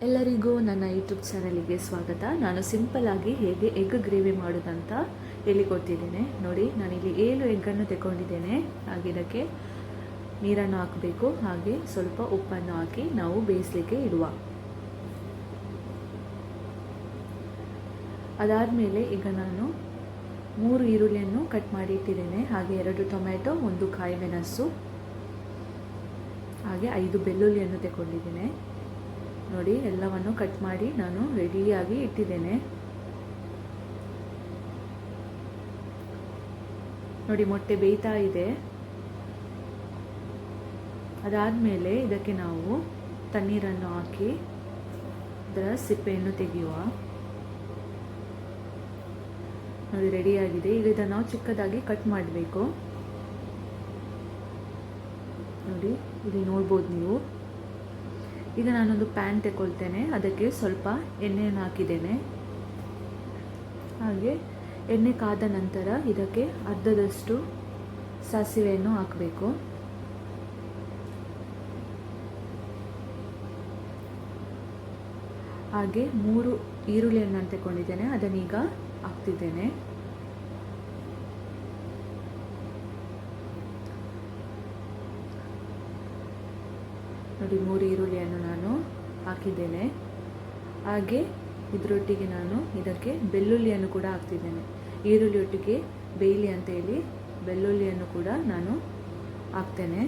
ಎಲ್ಲರಿಗೂ ನನ್ನ ಯೂಟ್ಯೂಬ್ ಚಾನಲಿಗೆ ಸ್ವಾಗತ. ನಾನು ಸಿಂಪಲ್ ಆಗಿ ಹೇಗೆ ಎಗ್ ಗ್ರೇವಿ ಮಾಡೋದಂತ ಹೇಳಿಕೊಡ್ತಿದ್ದೇನೆ. ನೋಡಿ, ನಾನಿಲ್ಲಿ 7 ಎಗ್ಗನ್ನು ತಗೊಂಡಿದ್ದೇನೆ. ಹಾಗೆ ಇದಕ್ಕೆ ನೀರನ್ನು ಹಾಕಬೇಕು, ಹಾಗೆ ಸ್ವಲ್ಪ ಉಪ್ಪನ್ನು ಹಾಕಿ ನಾವು ಬೇಯಿಸಲಿಕ್ಕೆ ಇಡುವ. ಅದಾದಮೇಲೆ ಈಗ ನಾನು 3 ಈರುಳ್ಳಿಯನ್ನು ಕಟ್ ಮಾಡಿ ಇಟ್ಟಿದ್ದೇನೆ. ಹಾಗೆ 2 ಟೊಮೆಟೊ, 1 ಕಾಯಿ ಮೆಣಸು, ಹಾಗೆ 5 ಬೆಳ್ಳುಳ್ಳಿಯನ್ನು ತಗೊಂಡಿದ್ದೇನೆ. ನೋಡಿ, ಎಲ್ಲವನ್ನು ಕಟ್ ಮಾಡಿ ನಾನು ರೆಡಿಯಾಗಿ ಇಟ್ಟಿದ್ದೇನೆ. ನೋಡಿ, ಮೊಟ್ಟೆ ಬೇಯ್ತಾ ಇದೆ. ಅದಾದಮೇಲೆ ಇದಕ್ಕೆ ನಾವು ತಣ್ಣೀರನ್ನು ಹಾಕಿ ಇದರ ಸಿಪ್ಪೆಯನ್ನು ತೆಗೆಯುವ. ನೋಡಿ, ರೆಡಿಯಾಗಿದೆ. ಈಗ ಇದನ್ನು ನಾವು ಚಿಕ್ಕದಾಗಿ ಕಟ್ ಮಾಡಬೇಕು. ನೋಡಿ, ಇಲ್ಲಿ ನೋಡ್ಬೋದು ನೀವು. ಈಗ ನಾನೊಂದು ಪ್ಯಾನ್ ತಗೊಳ್ತೇನೆ. ಅದಕ್ಕೆ ಸ್ವಲ್ಪ ಎಣ್ಣೆಯನ್ನು ಹಾಕಿದ್ದೇನೆ. ಹಾಗೆ ಎಣ್ಣೆ ಕಾದ ನಂತರ ಇದಕ್ಕೆ ಅರ್ಧದಷ್ಟು ಸಾಸಿವೆಯನ್ನು ಹಾಕಬೇಕು. ಹಾಗೆ 3 ಈರುಳ್ಳಿಯನ್ನು ತಗೊಂಡಿದ್ದೇನೆ, ಅದನ್ನೀಗ ಹಾಕ್ತಿದ್ದೇನೆ. ನೋಡಿ, 3 ಈರುಳ್ಳಿಯನ್ನು ನಾನು ಹಾಕಿದ್ದೇನೆ. ಹಾಗೆ ಇದರೊಟ್ಟಿಗೆ ನಾನು ಇದಕ್ಕೆ ಬೆಳ್ಳುಳ್ಳಿಯನ್ನು ಕೂಡ ಹಾಕ್ತಿದ್ದೇನೆ. ಈರುಳ್ಳಿ ಒಟ್ಟಿಗೆ ಬೇಯಲಿ ಅಂತ ಹೇಳಿ ಬೆಳ್ಳುಳ್ಳಿಯನ್ನು ಕೂಡ ನಾನು ಹಾಕ್ತೇನೆ.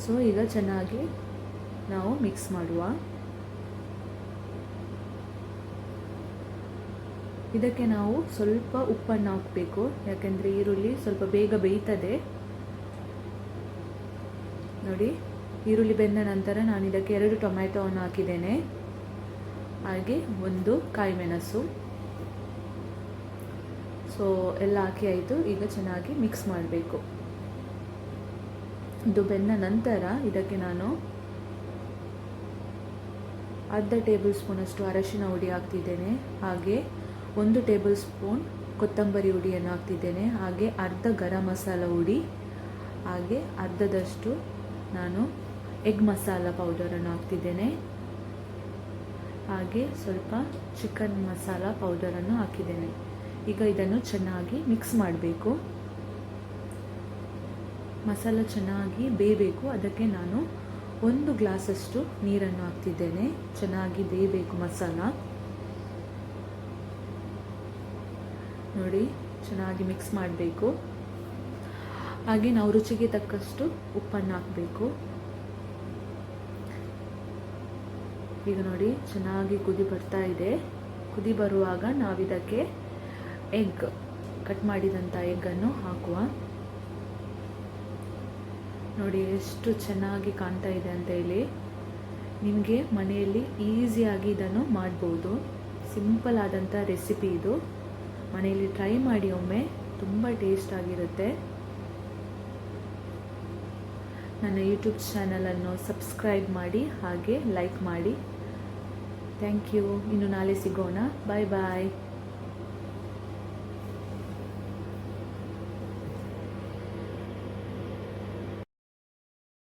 ಸೊ ಈಗ ಚೆನ್ನಾಗಿ ನಾವು ಮಿಕ್ಸ್ ಮಾಡುವ. ಇದಕ್ಕೆ ನಾವು ಸ್ವಲ್ಪ ಉಪ್ಪನ್ನು ಹಾಕಬೇಕು, ಯಾಕೆಂದರೆ ಈರುಳ್ಳಿ ಸ್ವಲ್ಪ ಬೇಗ ಬೇಯ್ತದೆ. ನೋಡಿ, ಈರುಳ್ಳಿ ಬೆಂದ ನಂತರ ನಾನು ಇದಕ್ಕೆ 2 ಟೊಮೆಟೊವನ್ನು ಹಾಕಿದ್ದೇನೆ. ಹಾಗೆ 1 ಕಾಯಿ ಮೆಣಸು. ಸೊ ಎಲ್ಲ ಹಾಕಿ ಆಯಿತು. ಈಗ ಚೆನ್ನಾಗಿ ಮಿಕ್ಸ್ ಮಾಡಬೇಕು. ಇದು ಬೆಂದ ನಂತರ ಇದಕ್ಕೆ ನಾನು ಅರ್ಧ ಟೇಬಲ್ ಸ್ಪೂನಷ್ಟು ಅರಶಿನ ಹುಡಿ ಹಾಕ್ತಿದ್ದೇನೆ. ಹಾಗೆ 1 ಟೇಬಲ್ ಸ್ಪೂನ್ ಕೊತ್ತಂಬರಿ ಹುಡಿಯನ್ನು ಹಾಕ್ತಿದ್ದೇನೆ. ಹಾಗೆ ಅರ್ಧ ಗರಂ ಮಸಾಲ ಹುಡಿ, ಹಾಗೆ ಅರ್ಧದಷ್ಟು ನಾನು ಎಗ್ ಮಸಾಲ ಪೌಡರನ್ನು ಹಾಕ್ತಿದ್ದೇನೆ. ಹಾಗೆ ಸ್ವಲ್ಪ ಚಿಕನ್ ಮಸಾಲ ಪೌಡರನ್ನು ಹಾಕಿದ್ದೇನೆ. ಈಗ ಇದನ್ನು ಚೆನ್ನಾಗಿ ಮಿಕ್ಸ್ ಮಾಡಬೇಕು. ಮಸಾಲ ಚೆನ್ನಾಗಿ ಬೇಯಬೇಕು. ಅದಕ್ಕೆ ನಾನು 1 ಗ್ಲಾಸಷ್ಟು ನೀರನ್ನು ಹಾಕ್ತಿದ್ದೇನೆ. ಚೆನ್ನಾಗಿ ಬೇಯಬೇಕು ಮಸಾಲ. ನೋಡಿ, ಚೆನ್ನಾಗಿ ಮಿಕ್ಸ್ ಮಾಡಬೇಕು. ಹಾಗೆ ನಾವು ರುಚಿಗೆ ತಕ್ಕಷ್ಟು ಉಪ್ಪನ್ನು ಹಾಕಬೇಕು. ಈಗ ನೋಡಿ, ಚೆನ್ನಾಗಿ ಕುದಿ ಬರ್ತಾ ಇದೆ. ಕುದಿ ಬರುವಾಗ ನಾವಿದಕ್ಕೆ ಎಗ್, ಕಟ್ ಮಾಡಿದಂಥ ಎಗ್ಗನ್ನು ಹಾಕುವ. ನೋಡಿ ಎಷ್ಟು ಚೆನ್ನಾಗಿ ಕಾಣ್ತಾ ಇದೆ ಅಂತ ಹೇಳಿ. ನಿಮಗೆ ಮನೆಯಲ್ಲಿ ಈಸಿಯಾಗಿ ಇದನ್ನು ಮಾಡ್ಬೋದು. ಸಿಂಪಲ್ ಆದಂಥ ರೆಸಿಪಿ ಇದು. ಮನೆಯಲ್ಲಿ ಟ್ರೈ ಮಾಡಿ ಒಮ್ಮೆ, ತುಂಬ ಟೇಸ್ಟ್ ಆಗಿರುತ್ತೆ. ನನ್ನ ಯೂಟ್ಯೂಬ್ ಚಾನಲನ್ನು ಸಬ್ಸ್ಕ್ರೈಬ್ ಮಾಡಿ, ಹಾಗೆ ಲೈಕ್ ಮಾಡಿ. Thank you. ಇನ್ನು ನಾಳೆ ಸಿಗೋಣ. ಬಾಯ್ ಬಾಯ್.